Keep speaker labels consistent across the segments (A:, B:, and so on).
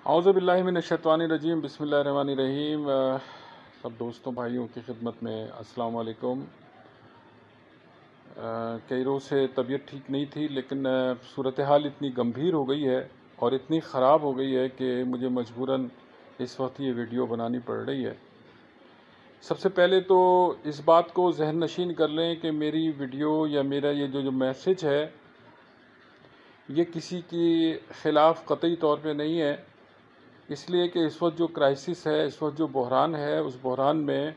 A: औज़ुबिल्लाहिमिनश्शैतानिर्रजीम बिस्मिल्लाहिर्रहमानिर्रहीम। सब दोस्तों भाइयों की खिदमत में अस्सलाम वालेकुम। कई रोज़ से तबीयत ठीक नहीं थी, लेकिन सूरत हाल इतनी गंभीर हो गई है और इतनी ख़राब हो गई है कि मुझे मजबूरन इस वक्त ये वीडियो बनानी पड़ रही है। सबसे पहले तो इस बात को जहन नशीन कर लें कि मेरी वीडियो या मेरा ये जो मैसेज है ये किसी के ख़िलाफ़ कतई तौर पे नहीं है, इसलिए कि इस वक्त जो क्राइसिस है, इस वक्त जो बहरान है, उस बहरान में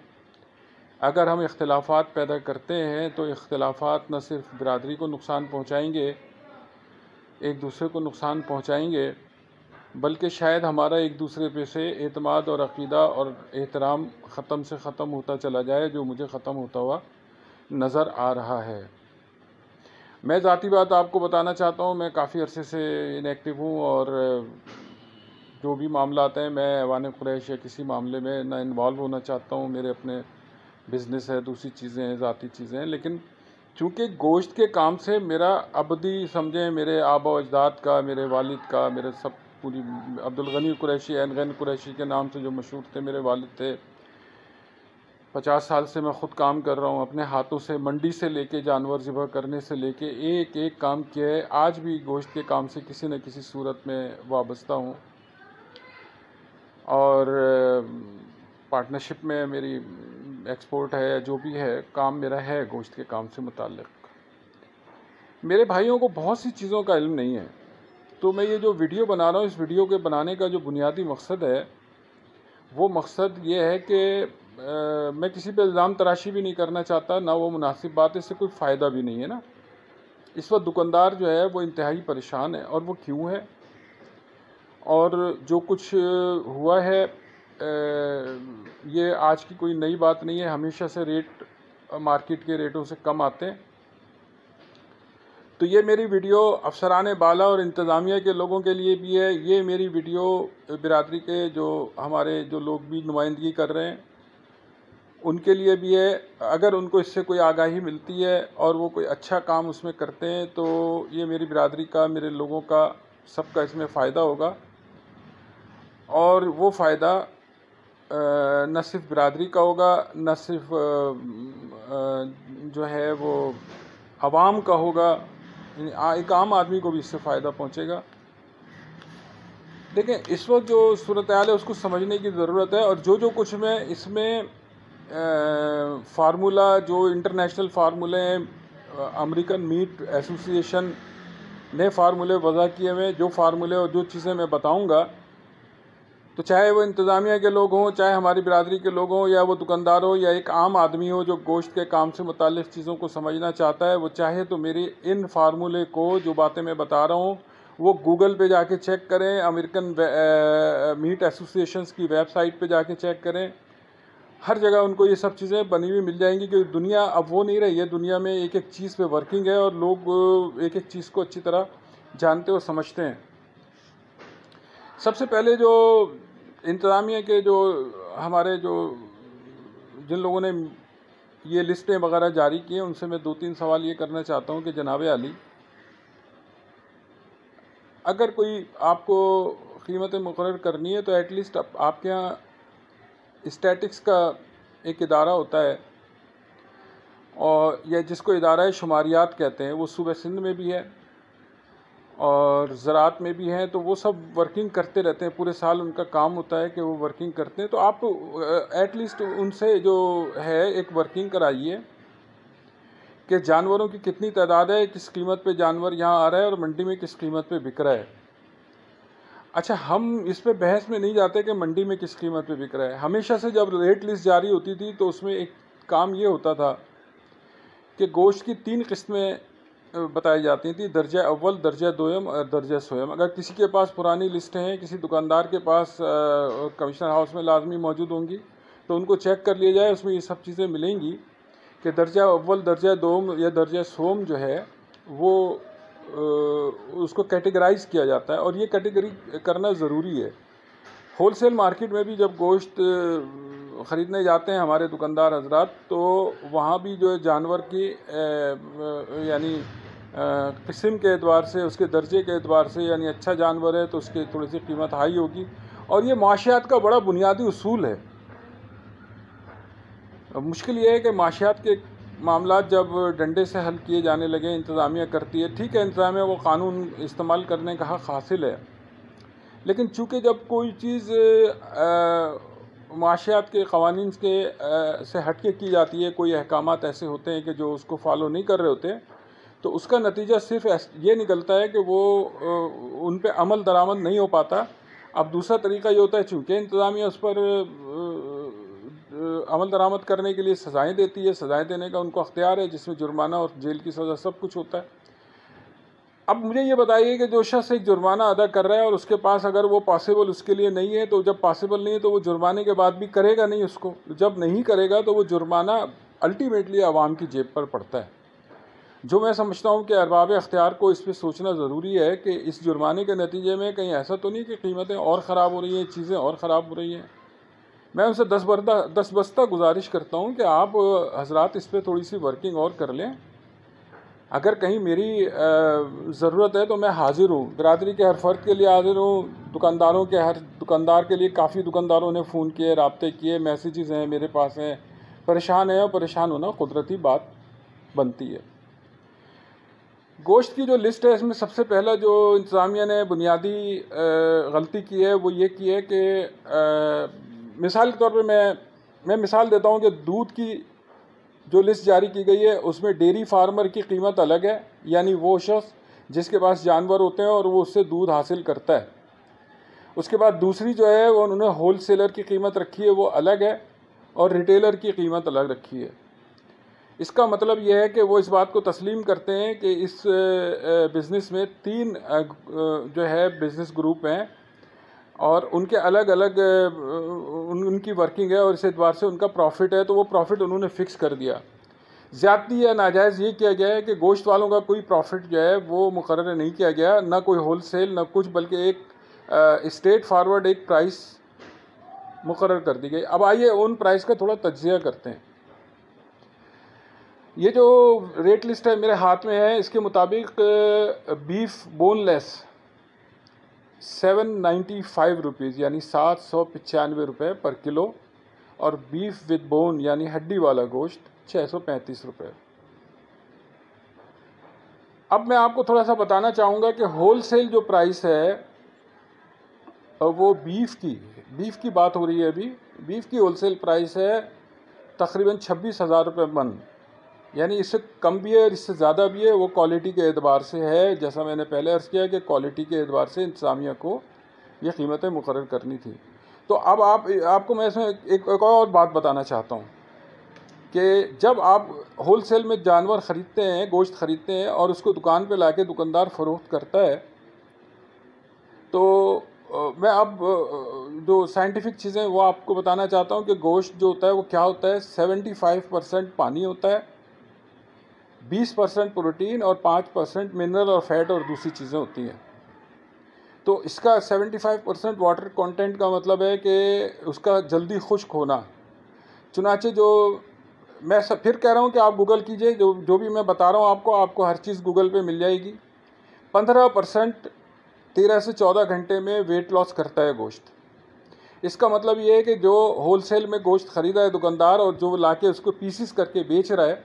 A: अगर हम इख्तिलाफ़ात पैदा करते हैं तो इख्तिलाफ़ात न सिर्फ बिरादरी को नुकसान पहुँचाएँगे, एक दूसरे को नुकसान पहुँचाएँगे, बल्कि शायद हमारा एक दूसरे पे से एतमाद और अक़ीदा और एहतराम ख़त्म से ख़त्म होता चला जाए, जो मुझे ख़त्म होता हुआ नज़र आ रहा है। मैं ज़ाती बात आपको बताना चाहता हूँ, मैं काफ़ी अरसे से इनएक्टिव हूँ और जो भी मामला आते हैं मैं ऐवान कुरैश या किसी मामले में ना इन्वॉल्व होना चाहता हूँ। मेरे अपने बिज़नेस है, दूसरी चीज़ें हैं, ज़ाती चीज़ें हैं, लेकिन चूँकि गोश्त के काम से मेरा अबदी समझें मेरे आबा अजदाद का, मेरे वालिद का, मेरे सब पूरी अब्दुल गनी कुरैशी एन गन कुरैशी के नाम से जो मशहूर थे मेरे वालिद थे। 50 साल से मैं ख़ुद काम कर रहा हूँ, अपने हाथों से मंडी से लेके जानवर ज़िबह करने से लेके एक एक काम किया है। आज भी गोश्त के काम से किसी न किसी सूरत में वाबस्ता हूँ और पार्टनरशिप में मेरी एक्सपोर्ट है, जो भी है काम मेरा है गोश्त के काम से मुताल्लिक़। मेरे भाइयों को बहुत सी चीज़ों का इल्म नहीं है, तो मैं ये जो वीडियो बना रहा हूँ, इस वीडियो के बनाने का जो बुनियादी मकसद है वो मकसद ये है कि मैं किसी पे इल्ज़ाम तराशी भी नहीं करना चाहता, ना वो मुनासिब बात है, इससे कोई फ़ायदा भी नहीं है ना। इस वक्त दुकानदार जो है वो इंतहाई परेशान है, और वो क्यों है और जो कुछ हुआ है ये आज की कोई नई बात नहीं है। हमेशा से रेट मार्केट के रेटों से कम आते हैं। तो ये मेरी वीडियो अफसरान बाला और इंतज़ामिया के लोगों के लिए भी है। ये मेरी वीडियो बिरादरी के जो हमारे जो लोग भी नुमाइंदगी कर रहे हैं उनके लिए भी है। अगर उनको इससे कोई आगाही मिलती है और वो कोई अच्छा काम उसमें करते हैं तो ये मेरी बिरादरी का, मेरे लोगों का, सबका इसमें फ़ायदा होगा। और वो फ़ायदा न सिर्फ बिरादरी का होगा, न सिर्फ जो है वो अवाम का होगा, एक आम आदमी को भी इससे फ़ायदा पहुंचेगा। देखें, इस वक्त जो सूरत हाल है उसको समझने की ज़रूरत है। और जो कुछ मैं इसमें फार्मूला, जो इंटरनेशनल फार्मूले हैं, अमेरिकन मीट एसोसिएशन ने फार्मूले वज़ा किए हुए, जो फार्मूले और जो चीज़ें मैं बताऊंगा, तो चाहे वो इंतज़ामिया के लोग हों, चाहे हमारी बिरादरी के लोग हों, या वो दुकानदार हो, या एक आम आदमी हो जो गोश्त के काम से मुताल्लिक़ चीज़ों को समझना चाहता है, वो चाहे तो मेरी इन फार्मूले को, जो बातें मैं बता रहा हूँ, वो गूगल पे जाके चेक करें, अमेरिकन मीट एसोसिएशंस की वेबसाइट पे जाके चेक करें। हर जगह उनको ये सब चीज़ें बनी हुई मिल जाएंगी, क्योंकि दुनिया अब वो नहीं रही है। दुनिया में एक एक चीज़ पे वर्किंग है और लोग एक एक चीज़ को अच्छी तरह जानते और समझते हैं। सबसे पहले जो इंतज़ामिया के जो हमारे जो जिन लोगों ने ये लिस्टें वगैरह जारी की हैं, उनसे मैं 2-3 सवाल ये करना चाहता हूँ कि जनाब आली, अगर कोई आपको कीमतें मुकर्रर करनी है तो एटलीस्ट आपके यहाँ स्टैटिक्स का एक इदारा होता है, और या जिसको इदारा शुमारियात कहते हैं, वो सूबे सिंध में भी है और ज़राअत में भी हैं। तो वो सब वर्किंग करते रहते हैं, पूरे साल उनका काम होता है कि वो वर्किंग करते हैं। तो आप एटलीस्ट उनसे जो है एक वर्किंग कराइए कि जानवरों की कितनी तादाद है, किस कीमत पे जानवर यहाँ आ रहा है और मंडी में किस कीमत पे बिक रहा है। अच्छा, हम इस पे बहस में नहीं जाते कि मंडी में किस कीमत पे बिक रहा है। हमेशा से जब रेट लिस्ट जारी होती थी तो उसमें एक काम ये होता था कि गोश्त की 3 किस्में बताई जाती थी, दर्जा अव्वल, दर्जा दोयम और दर्जा सोयम। अगर किसी के पास पुरानी लिस्टें हैं, किसी दुकानदार के पास कमिश्नर हाउस में लाजमी मौजूद होंगी, तो उनको चेक कर लिया जाए, उसमें ये सब चीज़ें मिलेंगी कि दर्जा अव्वल, दर्जा दोम या दर्जा सोम जो है वो उसको कैटेगराइज किया जाता है, और ये कैटेगरी करना ज़रूरी है। होलसेल मार्केट में भी जब गोश्त ख़रीदने जाते हैं हमारे दुकानदार हजरात, तो वहाँ भी जो है जानवर की यानी किस्म के एतबार से, उसके दर्जे के एतबार से, यानी अच्छा जानवर है तो उसकी थोड़ी सी कीमत हाई होगी। और ये माशियात का बड़ा बुनियादी उसूल है। अब मुश्किल ये है कि माशियात के मामलात जब डंडे से हल किए जाने लगे, इंतज़ामिया करती है, ठीक है, इंतज़ामिया को क़ानून इस्तेमाल करने का हक़ हासिल है, लेकिन चूँकि जब कोई चीज़ माशियात के क़वानीन के से हट के की जाती है, कोई अहकामात ऐसे होते हैं कि जो उसको फॉलो नहीं कर रहे होते, तो उसका नतीजा सिर्फ ये निकलता है कि वो उन पे अमल दरामद नहीं हो पाता। अब दूसरा तरीका ये होता है, चूँकि इंतज़ामिया उस पर अमल दरामद करने के लिए सज़ाएँ देती है, सज़ाएँ देने का उनको अख्तियार है, जिसमें जुर्माना और जेल की सज़ा सब कुछ होता है। अब मुझे ये बताइए कि जो शख्स एक जुर्माना अदा कर रहा है और उसके पास अगर वो पॉसिबल उसके लिए नहीं है, तो जब पॉसिबल नहीं है तो वो जुर्माने के बाद भी करेगा नहीं उसको। जब नहीं करेगा तो वो जुर्माना अल्टीमेटली आवाम की जेब पर पड़ता है। जो मैं समझता हूँ कि अरबाब अख्तियार को इस पर सोचना ज़रूरी है कि इस जुर्माने के नतीजे में कहीं ऐसा तो नहीं कि कीमतें और ख़राब हो रही हैं, चीज़ें और ख़राब हो रही हैं। मैं उनसे दस बस्ता गुजारिश करता हूँ कि आप हजरात इस पर थोड़ी सी वर्किंग और कर लें। अगर कहीं मेरी ज़रूरत है तो मैं हाज़िर हूँ, बरादरी के हर फ़र्द के लिए हाज़िर हूँ। दुकानदारों के हर दुकानदार के लिए काफ़ी दुकानदारों ने फ़ोन किए, राब्ते किए, मैसेजेस हैं मेरे पास हैं, परेशान है, और परेशान होना कुदरती बात बनती है। गोश्त की जो लिस्ट है, इसमें सबसे पहला जो इंतज़ामिया ने बुनियादी गलती की है वो ये की है कि मिसाल के तौर पे मैं मिसाल देता हूँ कि दूध की जो लिस्ट जारी की गई है उसमें डेयरी फार्मर की कीमत अलग है, यानी वो शख्स जिसके पास जानवर होते हैं और वो उससे दूध हासिल करता है। उसके बाद दूसरी जो है वो उन्होंने होल सेलर की कीमत रखी है, वो अलग है, और रिटेलर की कीमत अलग रखी है। इसका मतलब यह है कि वो इस बात को तस्लीम करते हैं कि इस बिज़नेस में तीन जो है बिज़नेस ग्रुप हैं और उनके अलग अलग उनकी वर्किंग है और इस एतबार से उनका प्रॉफिट है, तो वो प्रॉफिट उन्होंने फ़िक्स कर दिया। ज़्यादती या नाजायज़ ये किया गया है कि गोश्त वालों का कोई प्रॉफिट जो है वो मुकर्रर नहीं किया गया, ना कोई होल सेल ना कुछ, बल्कि एक स्ट्रेट फारवर्ड एक प्राइस मुकर्रर कर दी गई। अब आइए उन प्राइस का थोड़ा तज्ज़िया करते हैं। ये जो रेट लिस्ट है मेरे हाथ में है, इसके मुताबिक बीफ बोनलेस 795 रुपीज़ यानी 795 रुपये पर किलो, और बीफ विद बोन यानी हड्डी वाला गोश्त 635 रुपये। अब मैं आपको थोड़ा सा बताना चाहूँगा कि होल सेल जो प्राइस है वो बीफ की बात हो रही है अभी। बीफ की होल सेल प्राइस है तकरीबन 26,000 रुपये मन, यानी इससे कम भी है और इससे ज़्यादा भी है। वो क्वालिटी के एतबार से है, जैसा मैंने पहले अर्ज़ किया कि क्वालिटी के एतबार से इंतज़ामिया को ये कीमतें मुकर्रर करनी थी। तो अब आपको मैं इसमें एक और बात बताना चाहता हूँ कि जब आप होल सेल में जानवर ख़रीदते हैं, गोश्त ख़रीदते हैं और उसको दुकान पे लाके दुकानदार फ़रोख्त करता है, तो मैं अब जो साइंटिफिक चीज़ें वो आपको बताना चाहता हूँ कि गोश्त जो होता है वो क्या होता है। 75% पानी होता है, 20% प्रोटीन और 5% मिनरल और फैट और दूसरी चीज़ें होती हैं। तो इसका 75% वाटर कंटेंट का मतलब है कि उसका जल्दी खुश्क होना। चुनाचे जो मैं फिर कह रहा हूँ कि आप गूगल कीजिए, जो भी मैं बता रहा हूँ आपको हर चीज़ गूगल पे मिल जाएगी। 15% 13 से 14 घंटे में वेट लॉस करता है गोश्त। इसका मतलब ये है कि जो होल सेल में गोश्त ख़रीदा है दुकानदार और जो लाके उसको पीसीस करके बेच रहा है,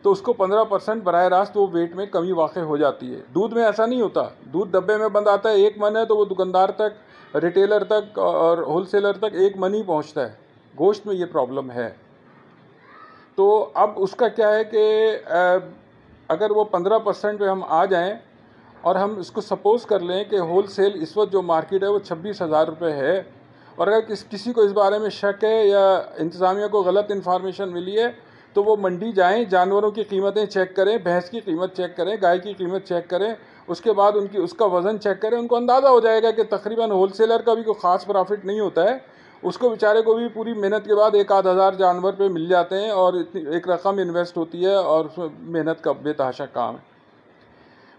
A: तो उसको 15% बराह रास्त वो वेट में कमी वाक़ हो जाती है। दूध में ऐसा नहीं होता, दूध डब्बे में बंद आता है, 1 मन है तो वो दुकानदार तक, रिटेलर तक और होल सेलर तक 1 मन ही पहुँचता है। गोश्त में ये प्रॉब्लम है। तो अब उसका क्या है कि अगर वो 15% पे हम आ जाएं और हम इसको सपोज़ कर लें कि होल सेल इस वक्त जो मार्केट है वो 26,000 रुपये है, और अगर किसी को इस बारे में शक है या इंतज़ामिया को गलत इन्फॉर्मेशन मिली है तो वो मंडी जाएं, जानवरों की कीमतें चेक करें, भैंस की कीमत चेक करें, गाय की कीमत चेक करें, उसके बाद उसका वज़न चेक करें। उनको अंदाज़ा हो जाएगा कि तकरीबन होल सेलर का भी कोई ख़ास प्रॉफिट नहीं होता है, उसको बेचारे को भी पूरी मेहनत के बाद 1-आध हज़ार जानवर पे मिल जाते हैं और इतनी एक रकम इन्वेस्ट होती है और उसमें मेहनत का बेतहाशा काम है।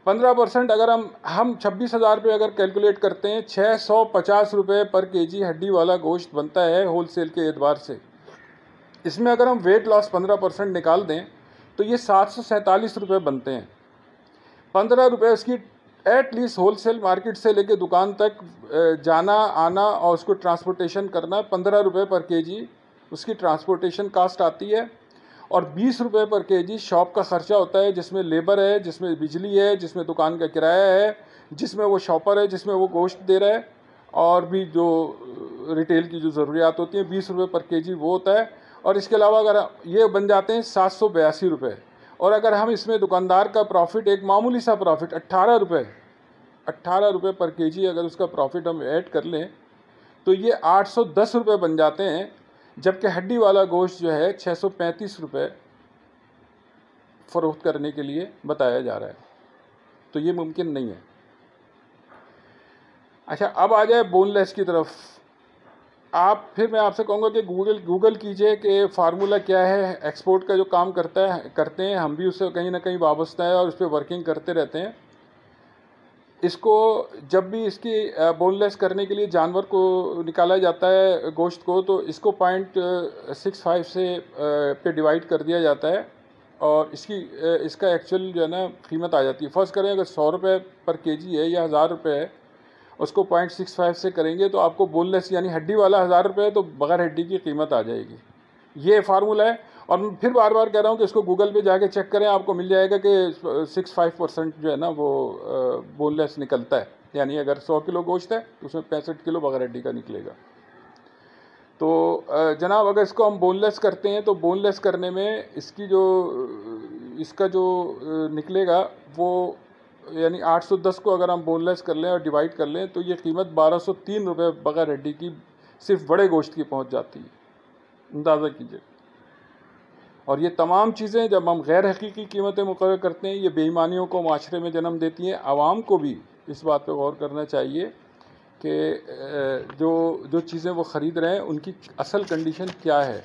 A: 15% अगर हम 26,000 पे अगर कैलकुलेट करते हैं, 650 रुपये पर केजी हड्डी वाला गोश्त बनता है होल सेल के एतबार से। इसमें अगर हम वेट लॉस 15% निकाल दें तो ये 747 रुपये बनते हैं। 15 रुपये उसकी एटलीस्ट होलसेल मार्केट से लेके दुकान तक जाना आना और उसको ट्रांसपोर्टेशन करना 15 रुपये पर केजी उसकी ट्रांसपोर्टेशन कास्ट आती है। और 20 रुपये पर केजी शॉप का ख़र्चा होता है, जिसमें लेबर है, जिसमें बिजली है, जिसमें दुकान का किराया है, जिसमें वो शॉपर है, जिसमें वो गोश्त दे रहा है, और भी जो रिटेल की जो ज़रूरियात होती हैं 20 रुपये पर केजी वो होता है। और इसके अलावा अगर ये बन जाते हैं 782 रुपये। और अगर हम इसमें दुकानदार का प्रॉफिट, एक मामूली सा प्रॉफिट 18 रुपये पर केजी अगर उसका प्रॉफिट हम ऐड कर लें तो ये 810 रुपये बन जाते हैं, जबकि हड्डी वाला गोश्त जो है 635 रुपये फ़रोख्त करने के लिए बताया जा रहा है। तो ये मुमकिन नहीं है। अच्छा, अब आ जाए बोनलेस की तरफ। फिर मैं आपसे कहूँगा कि गूगल कीजिए कि फार्मूला क्या है। एक्सपोर्ट का जो काम करते हैं हम भी उससे कहीं ना कहीं वाबस्ता है और उस पर वर्किंग करते रहते हैं। इसको जब भी इसकी बोनलेस करने के लिए जानवर को निकाला जाता है गोश्त को, तो इसको 0.65 से पे डिवाइड कर दिया जाता है और इसका एक्चुअल जो है ना कीमत आ जाती है। फ़र्ज़ करें अगर 100 रुपये पर केजी है या 1000 रुपये है, उसको 0.65 से करेंगे तो आपको बोनलेस यानी हड्डी वाला 1000 रुपये है तो बग़ैर हड्डी की कीमत आ जाएगी। ये फार्मूला है। और मैं फिर बार बार कह रहा हूँ कि इसको गूगल पे जाके चेक करें, आपको मिल जाएगा कि 65% जो है ना वो बोनलेस निकलता है। यानी अगर 100 किलो गोश्त है तो उसमें 65 किलो बग़ैर हड्डी का निकलेगा। तो जनाब, अगर इसको हम बोनलेस करते हैं तो बोनलेस करने में इसका जो निकलेगा वो यानी 810 को अगर हम बोनलेस कर लें और डिवाइड कर लें तो ये कीमत 1203 रुपये बग़ैर हड्डी की सिर्फ बड़े गोश्त की पहुंच जाती है। अंदाज़ा कीजिए। और ये तमाम चीज़ें जब हम गैर हकीकी कीमतें मुकर्रर करते हैं, ये बेईमानियों को माशरे में जन्म देती हैं। आवाम को भी इस बात पर गौर करना चाहिए कि जो चीज़ें वो ख़रीद रहे हैं उनकी असल कंडीशन क्या है।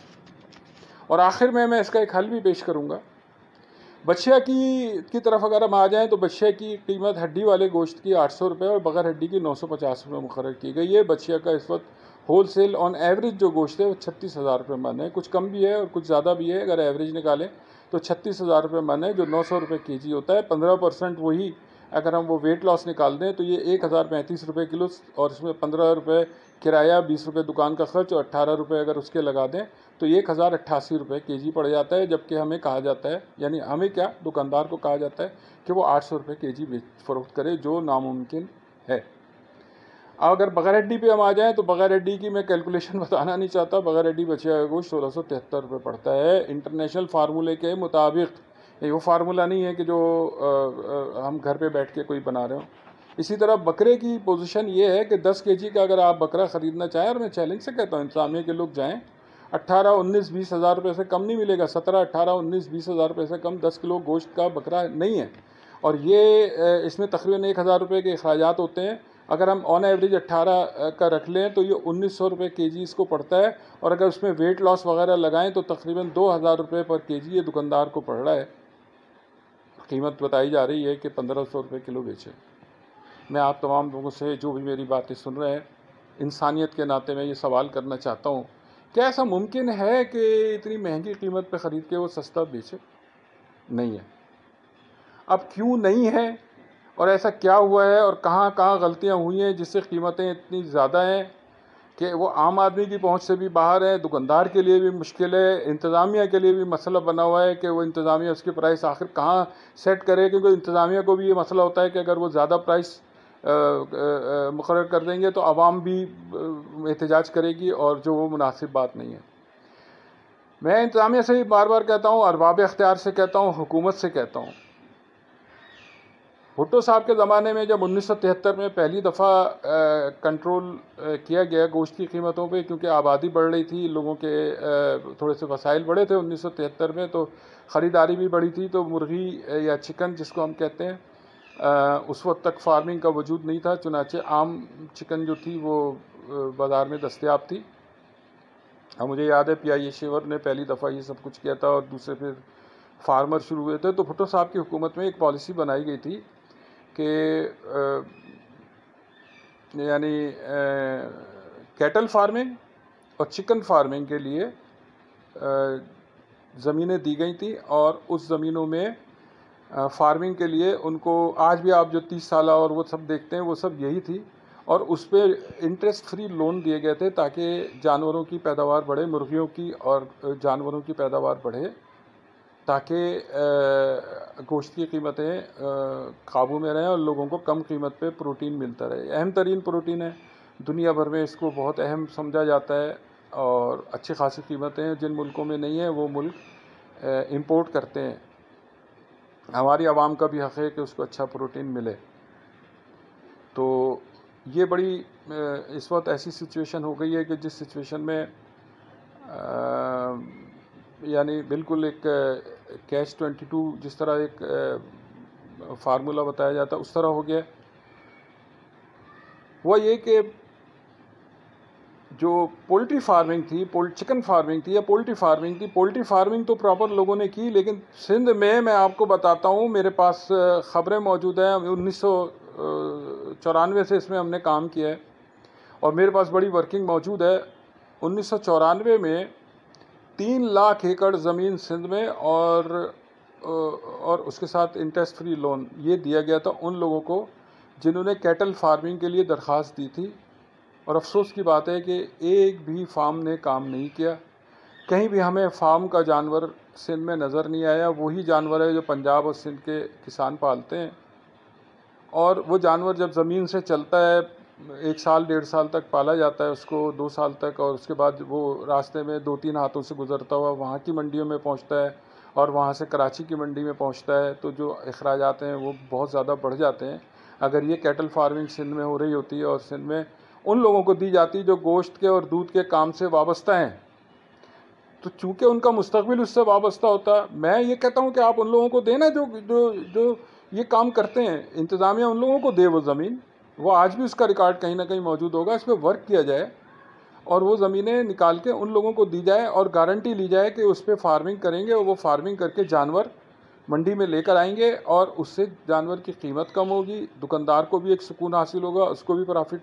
A: और आखिर में मैं इसका एक हल भी पेश करूँगा। बछिया की तरफ अगर हम आ जाएँ तो बछिया की कीमत हड्डी वाले गोश्त की 800 रुपये और बग़ैर हड्डी की 950 रुपये मुकर्रर की गई है। बछिया का इस वक्त होल सेल ऑन एवरेज जो गोश्त है वो 36,000 रुपये मन है। कुछ कम भी है और कुछ ज़्यादा भी है। अगर एवरेज निकालें तो 36,000 रुपये मन है, जो 900 रुपये केजी होता है। 15% वही अगर हम वो वेट लॉस निकाल दें तो ये 1035 रुपये किलो, और इसमें 15 रुपये किराया, 20 रुपये दुकान का खर्च और 18 रुपये अगर उसके लगा दें तो 1088 रुपये केजी पड़ जाता है। जबकि हमें कहा जाता है, यानी हमें क्या, दुकानदार को कहा जाता है कि वो 800 रुपये केजी फ़रोख्त करे, जो नामुमकिन है। अगर बग़ैर हड्डी पे हम आ जाएँ तो बग़ैर हड्डी की मैं कैलकुलेशन बताना नहीं चाहता। बग़ैर हड्डी बछिया का गोश्त 1673 रुपये पड़ता है इंटरनेशनल फार्मूले के मुताबिक। ये वो फार्मूला नहीं है कि जो हम घर पे बैठ के कोई बना रहे हो। इसी तरह बकरे की पोजीशन ये है कि 10 केजी का अगर आप बकरा ख़रीदना चाहें, और मैं चैलेंज से कहता हूँ इंतज़ामिया के लोग जाएँ, 18, 19, 20 हज़ार रुपये से कम नहीं मिलेगा। 17, 18, 19, 20 हज़ार रुपये से कम 10 किलो गोश्त का बकरा नहीं है। और ये इसमें तकरीबन 1000 रुपये के अखराजात होते हैं। अगर हम ऑन एवरेज 18 का रख लें तो ये 1900 रुपये केजी इसको पड़ता है। और अगर उसमें वेट लॉस वगैरह लगाएं तो तकरीबन 2000 रुपये पर केजी ये दुकानदार को पड़ रहा है। कीमत बताई जा रही है कि 1500 रुपये किलो बेचे। मैं आप तमाम लोगों से, जो भी मेरी बातें सुन रहे हैं, इंसानियत के नाते मैं ये सवाल करना चाहता हूँ, क्या ऐसा मुमकिन है कि इतनी महंगी कीमत पर ख़रीद के वो सस्ता बेचे? नहीं है। अब क्यों नहीं है और ऐसा क्या हुआ है और कहाँ कहाँ गलतियाँ हुई हैं जिससे कीमतें इतनी ज़्यादा हैं कि वो आम आदमी की पहुंच से भी बाहर है, दुकानदार के लिए भी मुश्किल है, इंतज़ामिया के लिए भी मसला बना हुआ है कि वो इंतज़ामिया उसकी प्राइस आखिर कहाँ सेट करे। क्योंकि इंतज़ामिया को भी ये मसला होता है कि अगर वो ज़्यादा प्राइस मुकर्रर कर देंगे तो आवाम भी एहतजाज करेगी, और जो वो मुनासिब बात नहीं है। मैं इंतज़ामिया से बार बार कहता हूँ, अरबाब इख्तियार से कहता हूँ, हुकूमत से कहता हूँ, भुट्टो साहब के ज़माने में जब 1973 में पहली दफ़ा कंट्रोल किया गया गोश्त की कीमतों पे, क्योंकि आबादी बढ़ रही थी, लोगों के थोड़े से वसाइल बढ़े थे 1973 में, तो ख़रीदारी भी बढ़ी थी। तो मुर्गी या चिकन जिसको हम कहते हैं, उस वक्त तक फार्मिंग का वजूद नहीं था, चुनाचे आम चिकन जो थी वो बाज़ार में दस्तयाब थी। अब मुझे याद है PI शेवर ने पहली दफ़ा ये सब कुछ किया था और दूसरे फिर फार्मर शुरू हुए थे। तो भुट्टो साहब की हुकूमत में एक पॉलिसी बनाई गई थी कि यानी कैटल फार्मिंग और चिकन फार्मिंग के लिए ज़मीनें दी गई थी, और उस ज़मीनों में फार्मिंग के लिए उनको आज भी आप जो 30 साल और वो सब देखते हैं वो सब यही थी, और उस पर इंटरेस्ट फ्री लोन दिए गए थे ताकि जानवरों की पैदावार बढ़े, मुर्गियों की और जानवरों की पैदावार बढ़े, ताकि गोश्त की कीमतें काबू में रहें और लोगों को कम कीमत पे प्रोटीन मिलता रहे। अहम तरीन प्रोटीन है, दुनिया भर में इसको बहुत अहम समझा जाता है और अच्छी खासी कीमतें हैं। जिन मुल्कों में नहीं है वो मुल्क इंपोर्ट करते हैं। हमारी आवाम का भी हक़ है कि उसको अच्छा प्रोटीन मिले। तो ये बड़ी इस वक्त ऐसी सिचुएशन हो गई है कि जिस सिचुएशन में यानी बिल्कुल एक कैच 22 जिस तरह एक फार्मूला बताया जाता है उस तरह हो गया। वो ये कि जो पोल्ट्री फार्मिंग थी, चिकन फार्मिंग थी या पोल्ट्री फार्मिंग तो प्रॉपर लोगों ने की, लेकिन सिंध में मैं आपको बताता हूँ, मेरे पास ख़बरें मौजूद हैं। 1994 से इसमें हमने काम किया है और मेरे पास बड़ी वर्किंग मौजूद है। 1994 में 3 लाख एकड़ ज़मीन सिंध में और उसके साथ इंटरेस्ट फ्री लोन ये दिया गया था उन लोगों को जिन्होंने कैटल फार्मिंग के लिए दरख्वास्त दी थी। और अफसोस की बात है कि एक भी फार्म ने काम नहीं किया। कहीं भी हमें फार्म का जानवर सिंध में नज़र नहीं आया। वही जानवर है जो पंजाब और सिंध के किसान पालते हैं, और वो जानवर जब ज़मीन से चलता है 1 साल 1.5 साल तक पाला जाता है उसको, 2 साल तक, और उसके बाद वो रास्ते में 2-3 हाथों से गुज़रता हुआ वहाँ की मंडियों में पहुँचता है और वहाँ से कराची की मंडी में पहुँचता है। तो जो अखराजात हैं वो बहुत ज़्यादा बढ़ जाते हैं। अगर ये कैटल फार्मिंग सिंध में हो रही होती है और सिंध में उन लोगों को दी जाती जो गोश्त के और दूध के काम से वाबस्ता हैं, तो चूँकि उनका मुस्तकबिल उससे वाबस्ता होता। मैं ये कहता हूँ कि आप उन लोगों को देना जो जो जो ये काम करते हैं, इंतज़ामिया उन लोगों को दे वो ज़मीन। वो आज भी उसका रिकॉर्ड कहीं ना कहीं मौजूद होगा। इस पर वर्क किया जाए और वो ज़मीनें निकाल के उन लोगों को दी जाए और गारंटी ली जाए कि उस पर फार्मिंग करेंगे और वो फार्मिंग करके जानवर मंडी में लेकर आएंगे और उससे जानवर की कीमत कम होगी, दुकानदार को भी एक सुकून हासिल होगा, उसको भी प्रॉफिट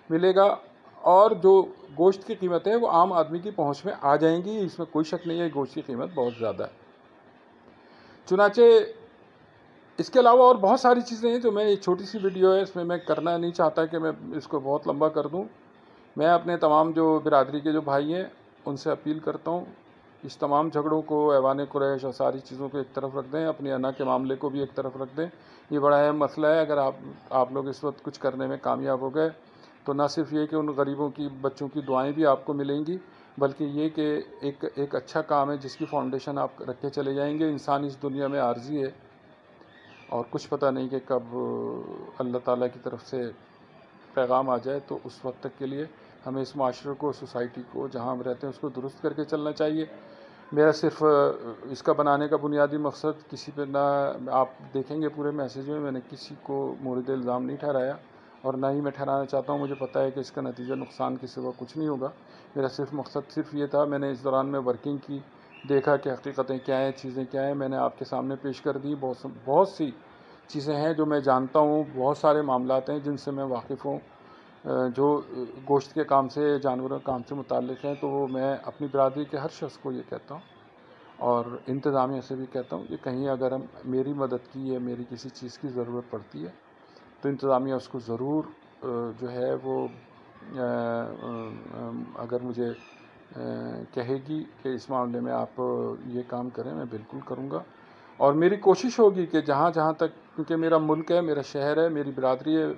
A: मिलेगा और जो गोश्त की कीमत है वो आम आदमी की पहुंच में आ जाएंगी। इसमें कोई शक नहीं है, गोश्त की कीमत बहुत ज़्यादा है। चुनाचे इसके अलावा और बहुत सारी चीज़ें हैं जो मैं, एक छोटी सी वीडियो है, इसमें मैं करना नहीं चाहता कि मैं इसको बहुत लंबा कर दूं। मैं अपने तमाम जो बिरादरी के जो भाई हैं उनसे अपील करता हूं, इस तमाम झगड़ों को, ऐवान कुरैश और सारी चीज़ों को एक तरफ रख दें, अपनी अना के मामले को भी एक तरफ रख दें। ये बड़ा अहम मसला है। अगर आप लोग इस वक्त कुछ करने में कामयाब हो गए तो ना सिर्फ ये कि उन गरीबों की बच्चों की दुआएं भी आपको मिलेंगी, बल्कि ये कि एक अच्छा काम है जिसकी फाउंडेशन आप रख के चले जाएंगे। इंसान इस दुनिया में आर्जी है और कुछ पता नहीं कि कब अल्लाह ताला की तरफ से पैगाम आ जाए। तो उस वक्त तक के लिए हमें इस माशरे को, सोसाइटी को, जहाँ हम रहते हैं उसको दुरुस्त करके चलना चाहिए। मेरा सिर्फ इसका बनाने का बुनियादी मकसद किसी पे ना, आप देखेंगे पूरे मैसेज में मैंने किसी को मोरिद इल्ज़ाम नहीं ठहराया और ना ही मैं ठहराना चाहता हूँ। मुझे पता है कि इसका नतीजा नुकसान के सिवा कुछ नहीं होगा। मेरा सिर्फ मकसद सिर्फ ये था, मैंने इस दौरान में वर्किंग की, देखा कि हकीकतें क्या हैं, चीज़ें क्या हैं, मैंने आपके सामने पेश कर दी। बहुत सी चीज़ें हैं जो मैं जानता हूँ, बहुत सारे मामलात हैं जिनसे मैं वाकिफ़ हूँ जो गोश्त के काम से, जानवरों के काम से मुताल्लिक़ हैं। तो वो मैं अपनी बिरादरी के हर शख्स को ये कहता हूँ और इंतज़ामिया से भी कहता हूँ कि कहीं अगर हम मेरी मदद की या मेरी किसी चीज़ की ज़रूरत पड़ती है तो इंतज़ामिया उसको ज़रूर जो है वो अगर मुझे कहेगी कि इस मामले में आप ये काम करें, मैं बिल्कुल करूँगा। और मेरी कोशिश होगी कि जहाँ जहाँ तक, क्योंकि मेरा मुल्क है, मेरा शहर है, मेरी बिरादरी है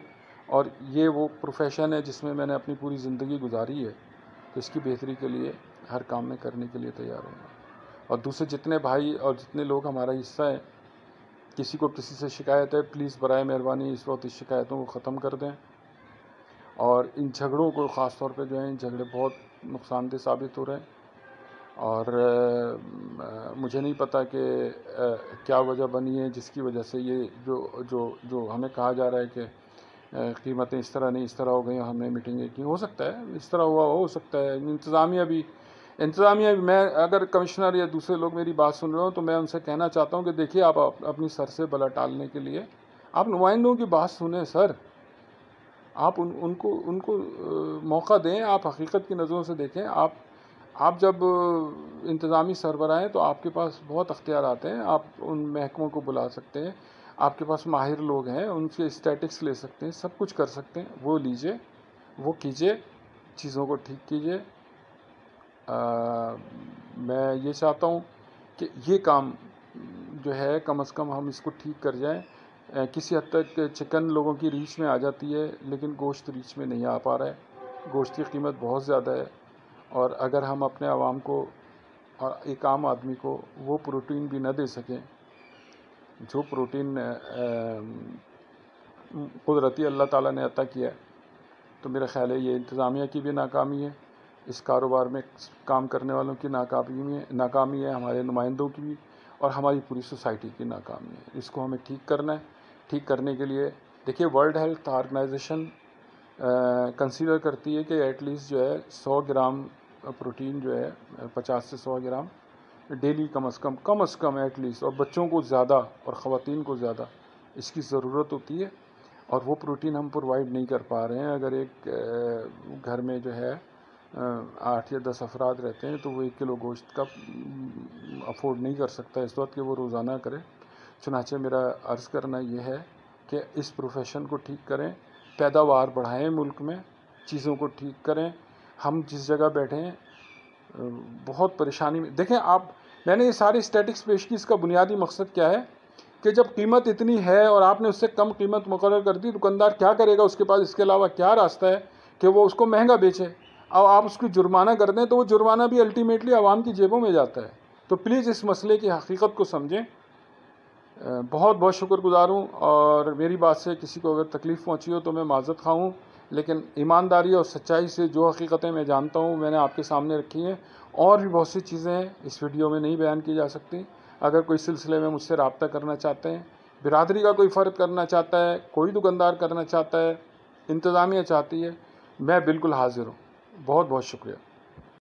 A: और ये वो प्रोफेशन है जिसमें मैंने अपनी पूरी ज़िंदगी गुजारी है, तो इसकी बेहतरी के लिए हर काम में करने के लिए तैयार हूँ। और दूसरे जितने भाई और जितने लोग हमारा हिस्सा हैं, किसी को किसी से शिकायत है, प्लीज़ बराए मेहरबानी इस वक्त इस शिकायतों को ख़त्म कर दें। और इन झगड़ों को ख़ास तौर पे जो है, इन झगड़े बहुत नुकसानदेह साबित हो रहे हैं और मुझे नहीं पता कि क्या वजह बनी है जिसकी वजह से ये जो हमें कहा जा रहा है कि कीमतें इस तरह नहीं इस तरह हो गई, हमने मीटिंगें की। हो सकता है इस तरह हुआ हो सकता है। इंतज़ामिया भी मैं, अगर कमिश्नर या दूसरे लोग मेरी बात सुन रहे हो तो मैं उनसे कहना चाहता हूँ कि देखिए, आप अपनी सर से बला टालने के लिए आप नुमाइंदों की बात सुने सर। आप उनको मौका दें, आप हकीकत की नज़रों से देखें। आप जब इंतज़ामी सरबराह हैं तो आपके पास बहुत अख्तियार आते हैं, आप उन महकमों को बुला सकते हैं, आपके पास माहिर लोग हैं, उनसे स्टैटिक्स ले सकते हैं, सब कुछ कर सकते हैं। वो लीजिए, वो कीजिए, चीज़ों को ठीक कीजिए। मैं ये चाहता हूँ कि ये काम जो है कम से कम हम इसको ठीक कर जाएं। किसी हद तक चिकन लोगों की रीच में आ जाती है, लेकिन गोश्त रीच में नहीं आ पा रहा है। गोश्त की कीमत बहुत ज़्यादा है, और अगर हम अपने आवाम को और एक आम आदमी को वो प्रोटीन भी न दे सकें जो प्रोटीन कुदरती अल्लाह ताला ने अता किया है, तो मेरा ख़्याल है ये इंतज़ामिया की भी नाकामी है, इस कारोबार में काम करने वालों की नाकामी है, हमारे नुमाइंदों की भी, और हमारी पूरी सोसाइटी की नाकामी है। इसको हमें ठीक करना है। ठीक करने के लिए देखिए, वर्ल्ड हेल्थ ऑर्गेनाइजेशन कंसीडर करती है कि एटलीस्ट जो है 100 ग्राम प्रोटीन जो है 50 से 100 ग्राम डेली कम से कम एटलीस्ट, और बच्चों को ज़्यादा और ख़वातीन को ज़्यादा इसकी ज़रूरत होती है, और वो प्रोटीन हम प्रोवाइड नहीं कर पा रहे हैं। अगर एक घर में जो है 8 या 10 अफराद रहते हैं तो वो 1 किलो गोश्त का अफोर्ड नहीं कर सकता इस वक्त कि वो रोज़ाना करे। चुनाचे मेरा अर्ज़ करना ये है कि इस प्रोफेशन को ठीक करें, पैदावार बढ़ाएं, मुल्क में चीज़ों को ठीक करें। हम जिस जगह बैठे हैं बहुत परेशानी में, देखें आप, मैंने ये सारी स्टैटिक्स पेश की, इसका बुनियादी मकसद क्या है कि जब कीमत इतनी है और आपने उससे कम कीमत मुकर्रर कर दी, दुकानदार क्या करेगा उसके पास, इसके अलावा क्या रास्ता है कि वो उसको महंगा बेचे। अब आप उसको जुर्माना कर दें तो वो जुर्माना भी अल्टीमेटली आवाम की जेबों में जाता है। तो प्लीज़ इस मसले की हकीकत को समझें। बहुत बहुत शुक्रगुज़ार हूँ, और मेरी बात से किसी को अगर तकलीफ़ पहुँची हो तो मैं माज़रत ख़्वाह हूँ, लेकिन ईमानदारी और सच्चाई से जो हकीकतें मैं जानता हूँ मैंने आपके सामने रखी हैं। और भी बहुत सी चीज़ें हैं इस वीडियो में नहीं बयान की जा सकती। अगर कोई सिलसिले में मुझसे रब्ता करना चाहते हैं, बिरादरी का कोई फ़र्द करना चाहता है, कोई दुकानदार करना चाहता है, इंतज़ामिया चाहती है, मैं बिल्कुल हाज़िर हूँ। बहुत बहुत शुक्रिया।